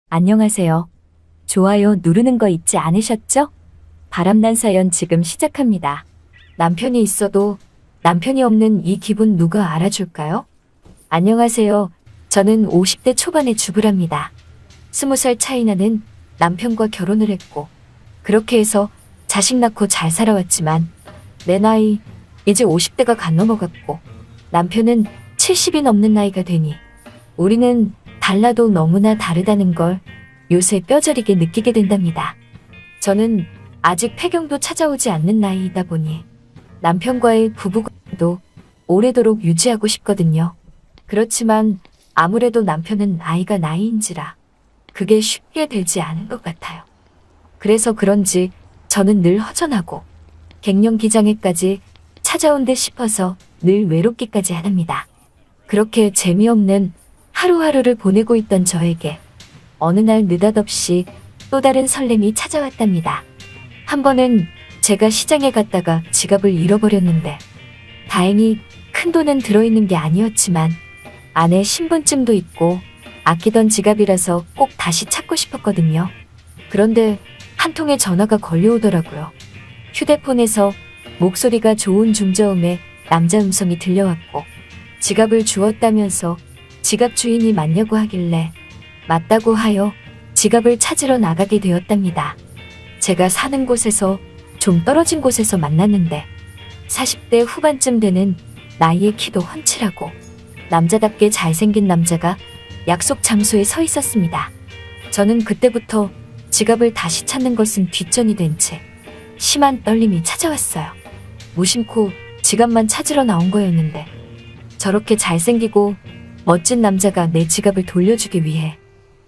안녕하세요. 좋아요 누르는 거 잊지 않으셨죠? 바람난 사연 지금 시작합니다. 남편이 있어도 남편이 없는 이 기분 누가 알아줄까요? 안녕하세요. 저는 50대 초반의 주부랍니다. 20살 차이 나는 남편과 결혼을 했고 그렇게 해서 자식 낳고 잘 살아왔지만 내 나이 이제 50대가 간 넘어갔고 남편은 70이 넘는 나이가 되니 우리는 달라도 너무나 다르다는 걸 요새 뼈저리게 느끼게 된답니다. 저는 아직 폐경도 찾아오지 않는 나이이다 보니 남편과의 부부관계도 오래도록 유지하고 싶거든요. 그렇지만 아무래도 남편은 아이가 나이인지라 그게 쉽게 되지 않은 것 같아요. 그래서 그런지 저는 늘 허전하고 갱년기장애까지 찾아온 듯 싶어서 늘 외롭기까지 합니다. 그렇게 재미없는 하루하루를 보내고 있던 저에게 어느 날 느닷없이 또 다른 설렘이 찾아왔답니다. 한 번은 제가 시장에 갔다가 지갑을 잃어버렸는데 다행히 큰돈은 들어있는 게 아니었지만 안에 신분증도 있고 아끼던 지갑이라서 꼭 다시 찾고 싶었거든요. 그런데 한 통의 전화가 걸려오더라고요. 휴대폰에서 목소리가 좋은 중저음의 남자 음성이 들려왔고 지갑을 주었다면서 지갑 주인이 맞냐고 하길래 맞다고 하여 지갑을 찾으러 나가게 되었답니다. 제가 사는 곳에서 좀 떨어진 곳에서 만났는데 40대 후반쯤 되는 나이에 키도 훤칠하고 남자답게 잘생긴 남자가 약속 장소에 서 있었습니다. 저는 그때부터 지갑을 다시 찾는 것은 뒷전이 된 채 심한 떨림이 찾아왔어요. 무심코 지갑만 찾으러 나온 거였는데 저렇게 잘생기고 멋진 남자가 내 지갑을 돌려주기 위해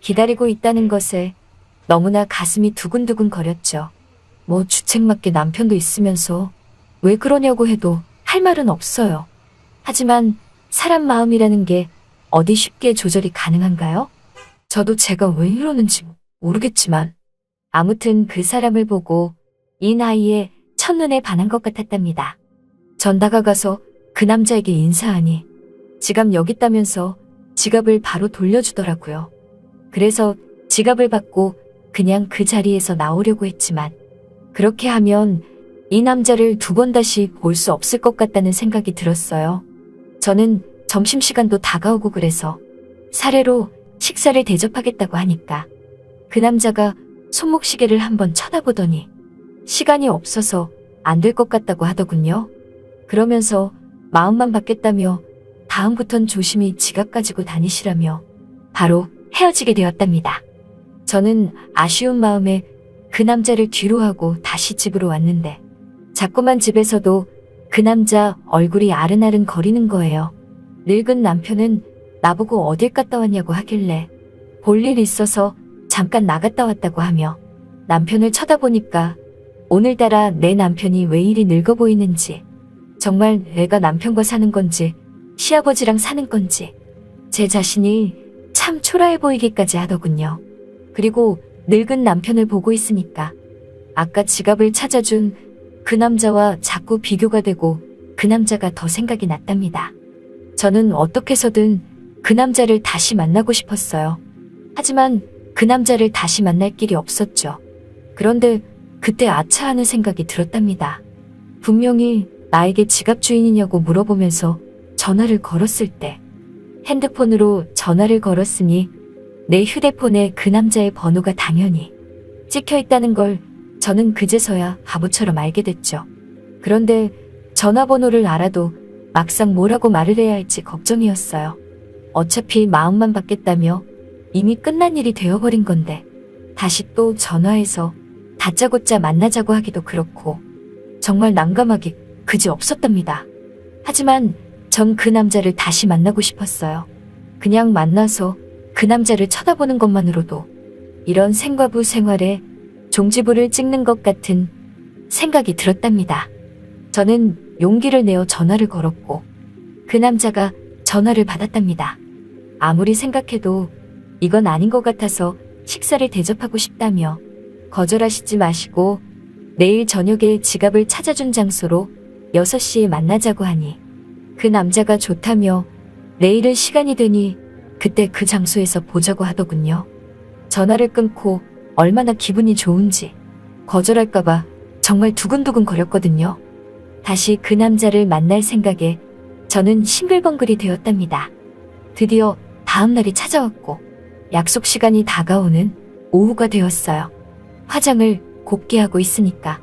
기다리고 있다는 것에 너무나 가슴이 두근두근 거렸죠. 뭐 주책맞게 남편도 있으면서 왜 그러냐고 해도 할 말은 없어요. 하지만 사람 마음이라는 게 어디 쉽게 조절이 가능한가요? 저도 제가 왜 이러는지 모르겠지만 아무튼 그 사람을 보고 이 나이에 첫눈에 반한 것 같았답니다. 전 다가가서 그 남자에게 인사하니 지갑 여기 있다면서 지갑을 바로 돌려주더라고요. 그래서 지갑을 받고 그냥 그 자리에서 나오려고 했지만 그렇게 하면 이 남자를 두 번 다시 볼 수 없을 것 같다는 생각이 들었어요. 저는 점심시간도 다가오고 그래서 사례로 식사를 대접하겠다고 하니까 그 남자가 손목시계를 한번 쳐다보더니 시간이 없어서 안 될 것 같다고 하더군요. 그러면서 마음만 받겠다며 다음부턴 조심히 지갑 가지고 다니시라며 바로 헤어지게 되었답니다. 저는 아쉬운 마음에 그 남자를 뒤로 하고 다시 집으로 왔는데 자꾸만 집에서도 그 남자 얼굴이 아른아른 거리는 거예요. 늙은 남편은 나보고 어딜 갔다 왔냐고 하길래 볼일 있어서 잠깐 나갔다 왔다고 하며 남편을 쳐다보니까 오늘따라 내 남편이 왜 이리 늙어 보이는지 정말 내가 남편과 사는 건지 시아버지랑 사는 건지 제 자신이 참 초라해 보이기까지 하더군요. 그리고 늙은 남편을 보고 있으니까 아까 지갑을 찾아준 그 남자와 자꾸 비교가 되고 그 남자가 더 생각이 났답니다. 저는 어떻게 해서든 그 남자를 다시 만나고 싶었어요. 하지만 그 남자를 다시 만날 길이 없었죠. 그런데 그때 아차 하는 생각이 들었답니다. 분명히 나에게 지갑 주인이냐고 물어보면서 전화를 걸었을 때 핸드폰으로 전화를 걸었으니 내 휴대폰에 그 남자의 번호가 당연히 찍혀 있다는 걸 저는 그제서야 바보처럼 알게 됐죠. 그런데 전화번호를 알아도 막상 뭐라고 말을 해야 할지 걱정이었어요. 어차피 마음만 받겠다며 이미 끝난 일이 되어버린 건데 다시 또 전화해서 다짜고짜 만나자고 하기도 그렇고 정말 난감하기 그지 없었답니다. 하지만 전 그 남자를 다시 만나고 싶었어요. 그냥 만나서 그 남자를 쳐다보는 것만으로도 이런 생과부 생활에 종지부를 찍는 것 같은 생각이 들었답니다. 저는 용기를 내어 전화를 걸었고 그 남자가 전화를 받았답니다. 아무리 생각해도 이건 아닌 것 같아서 식사를 대접하고 싶다며 거절하시지 마시고 내일 저녁에 지갑을 찾아준 장소로 6시에 만나자고 하니 그 남자가 좋다며 내일은 시간이 되니 그때 그 장소에서 보자고 하더군요. 전화를 끊고 얼마나 기분이 좋은지 거절할까봐 정말 두근두근 거렸거든요. 다시 그 남자를 만날 생각에 저는 싱글벙글이 되었답니다. 드디어 다음 날이 찾아왔고 약속 시간이 다가오는 오후가 되었어요. 화장을 곱게 하고 있으니까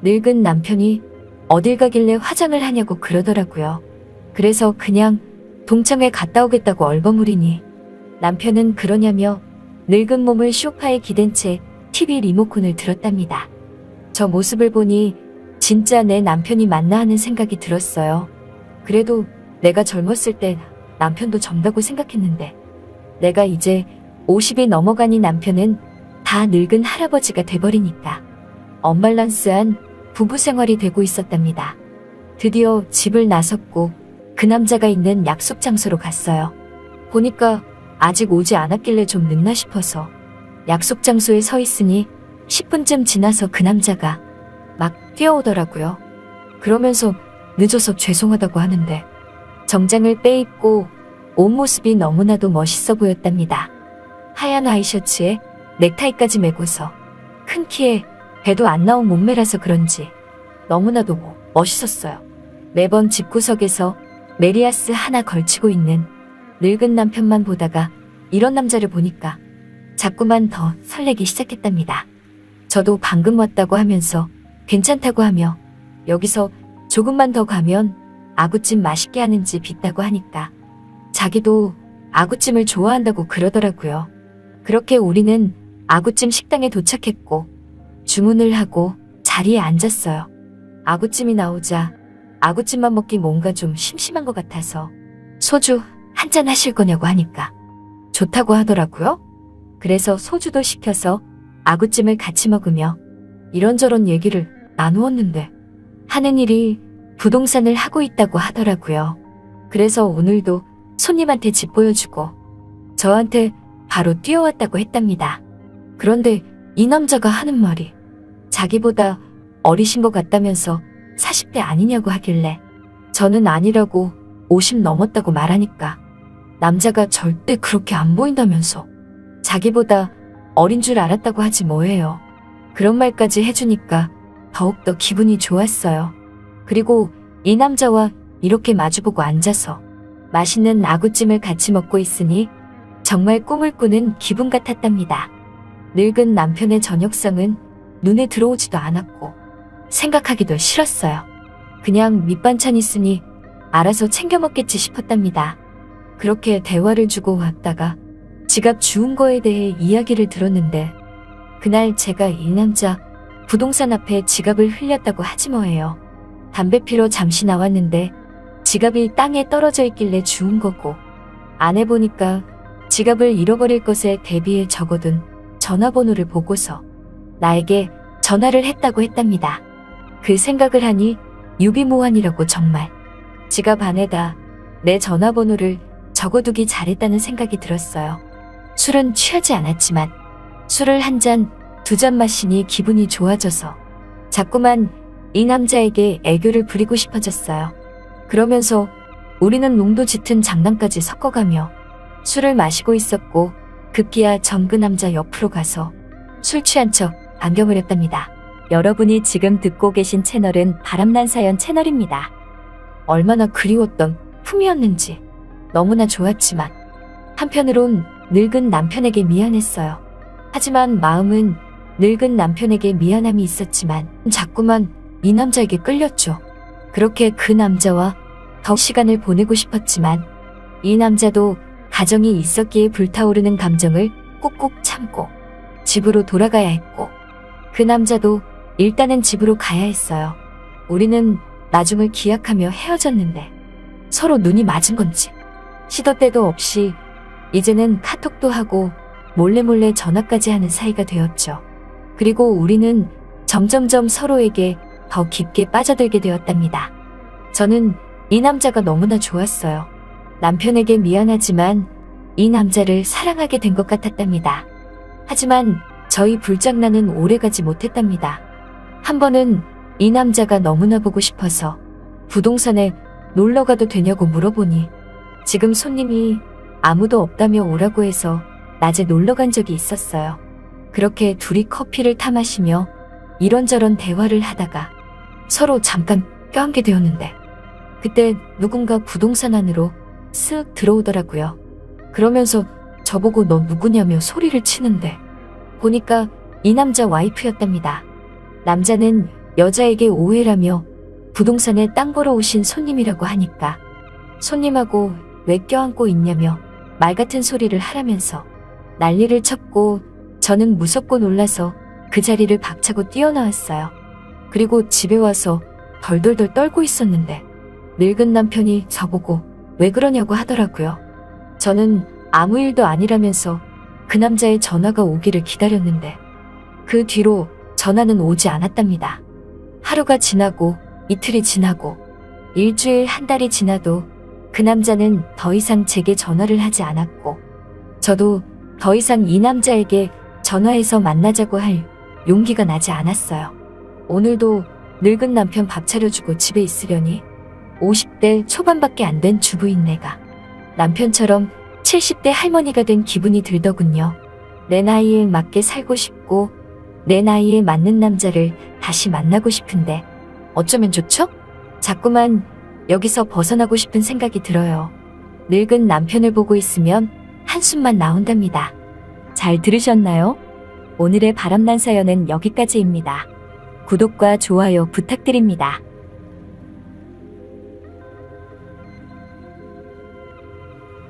늙은 남편이 어딜 가길래 화장을 하냐고 그러더라고요. 그래서 그냥 동창회 갔다 오겠다고 얼버무리니 남편은 그러냐며 늙은 몸을 소파에 기댄 채 TV 리모컨을 들었답니다. 저 모습을 보니 진짜 내 남편이 맞나 하는 생각이 들었어요. 그래도 내가 젊었을 때 남편도 젊다고 생각했는데 내가 이제 50이 넘어가니 남편은 다 늙은 할아버지가 돼버리니까 언밸런스한 부부 생활이 되고 있었답니다. 드디어 집을 나섰고 그 남자가 있는 약속 장소로 갔어요. 보니까 아직 오지 않았길래 좀 늦나 싶어서 약속 장소에 서 있으니 10분쯤 지나서 그 남자가 막 뛰어오더라고요. 그러면서 늦어서 죄송하다고 하는데 정장을 빼입고 온 모습이 너무나도 멋있어 보였답니다. 하얀 와이셔츠에 넥타이까지 메고서 큰 키에 배도 안 나온 몸매라서 그런지 너무나도 멋있었어요. 매번 집구석에서 메리아스 하나 걸치고 있는 늙은 남편만 보다가 이런 남자를 보니까 자꾸만 더 설레기 시작했답니다. 저도 방금 왔다고 하면서 괜찮다고 하며 여기서 조금만 더 가면 아구찜 맛있게 하는 집 있다고 하니까 자기도 아구찜을 좋아한다고 그러더라고요. 그렇게 우리는 아구찜 식당에 도착했고 주문을 하고 자리에 앉았어요. 아구찜이 나오자 아구찜만 먹기 뭔가 좀 심심한 것 같아서 소주 한잔 하실 거냐고 하니까 좋다고 하더라고요. 그래서 소주도 시켜서 아구찜을 같이 먹으며 이런저런 얘기를 나누었는데 하는 일이 부동산을 하고 있다고 하더라고요. 그래서 오늘도 손님한테 집 보여주고 저한테 바로 뛰어왔다고 했답니다. 그런데 이 남자가 하는 말이 자기보다 어리신 것 같다면서 40대 아니냐고 하길래 저는 아니라고 50 넘었다고 말하니까 남자가 절대 그렇게 안 보인다면서 자기보다 어린 줄 알았다고 하지 뭐예요. 그런 말까지 해주니까 더욱더 기분이 좋았어요. 그리고 이 남자와 이렇게 마주보고 앉아서 맛있는 아구찜을 같이 먹고 있으니 정말 꿈을 꾸는 기분 같았답니다. 늙은 남편의 저녁상은 눈에 들어오지도 않았고 생각하기도 싫었어요. 그냥 밑반찬 있으니 알아서 챙겨 먹겠지 싶었답니다. 그렇게 대화를 주고 왔다가 지갑 주운 거에 대해 이야기를 들었는데 그날 제가 이 남자 부동산 앞에 지갑을 흘렸다고 하지 뭐예요. 담배 피러 잠시 나왔는데 지갑이 땅에 떨어져 있길래 주운 거고 안에 보니까 지갑을 잃어버릴 것에 대비해 적어둔 전화번호를 보고서 나에게 전화를 했다고 했답니다. 그 생각을 하니 유비무환이라고 정말 지갑 안에다 내 전화번호를 적어두기 잘했다는 생각이 들었어요. 술은 취하지 않았지만 술을 한 잔, 두 잔 마시니 기분이 좋아져서 자꾸만 이 남자에게 애교를 부리고 싶어졌어요. 그러면서 우리는 농도 짙은 장난까지 섞어가며 술을 마시고 있었고 급기야 그 남자 옆으로 가서 술 취한 척 안겨버렸답니다. 여러분이 지금 듣고 계신 채널은 바람난 사연 채널입니다. 얼마나 그리웠던 품이었는지 너무나 좋았지만 한편으론 늙은 남편에게 미안했어요. 하지만 마음은 늙은 남편에게 미안함이 있었지만 자꾸만 이 남자에게 끌렸죠. 그렇게 그 남자와 더 시간을 보내고 싶었지만 이 남자도 가정이 있었기에 불타오르는 감정을 꾹꾹 참고 집으로 돌아가야 했고 그 남자도 일단은 집으로 가야 했어요. 우리는 나중을 기약하며 헤어졌는데 서로 눈이 맞은 건지 시도 때도 없이 이제는 카톡도 하고 몰래 전화까지 하는 사이가 되었죠. 그리고 우리는 점점점 서로에게 더 깊게 빠져들게 되었답니다. 저는 이 남자가 너무나 좋았어요. 남편에게 미안하지만 이 남자를 사랑하게 된 것 같았답니다. 하지만 저희 불장난은 오래가지 못했답니다. 한 번은 이 남자가 너무나 보고 싶어서 부동산에 놀러가도 되냐고 물어보니 지금 손님이 아무도 없다며 오라고 해서 낮에 놀러 간 적이 있었어요. 그렇게 둘이 커피를 타 마시며 이런저런 대화를 하다가 서로 잠깐 껴안게 되었는데 그때 누군가 부동산 안으로 쓱 들어오더라고요. 그러면서 저보고 너 누구냐며 소리를 치는데 보니까 이 남자 와이프였답니다. 남자는 여자에게 오해라며 부동산에 땅 보러 오신 손님이라고 하니까 손님하고 왜 껴안고 있냐며 말 같은 소리를 하라면서 난리를 쳤고 저는 무섭고 놀라서 그 자리를 박차고 뛰어나왔어요. 그리고 집에 와서 덜덜덜 떨고 있었는데 늙은 남편이 저보고 왜 그러냐고 하더라고요. 저는 아무 일도 아니라면서 그 남자의 전화가 오기를 기다렸는데 그 뒤로 전화는 오지 않았답니다. 하루가 지나고 이틀이 지나고 일주일 한 달이 지나도 그 남자는 더 이상 제게 전화를 하지 않았고 저도 더 이상 이 남자에게 전화해서 만나자고 할 용기가 나지 않았어요. 오늘도 늙은 남편 밥 차려주고 집에 있으려니 50대 초반밖에 안 된 주부인 내가 남편처럼 70대 할머니가 된 기분이 들더군요. 내 나이에 맞게 살고 싶고 내 나이에 맞는 남자를 다시 만나고 싶은데 어쩌면 좋죠? 자꾸만 여기서 벗어나고 싶은 생각이 들어요. 늙은 남편을 보고 있으면 한숨만 나온답니다. 잘 들으셨나요? 오늘의 바람난 사연은 여기까지입니다. 구독과 좋아요 부탁드립니다.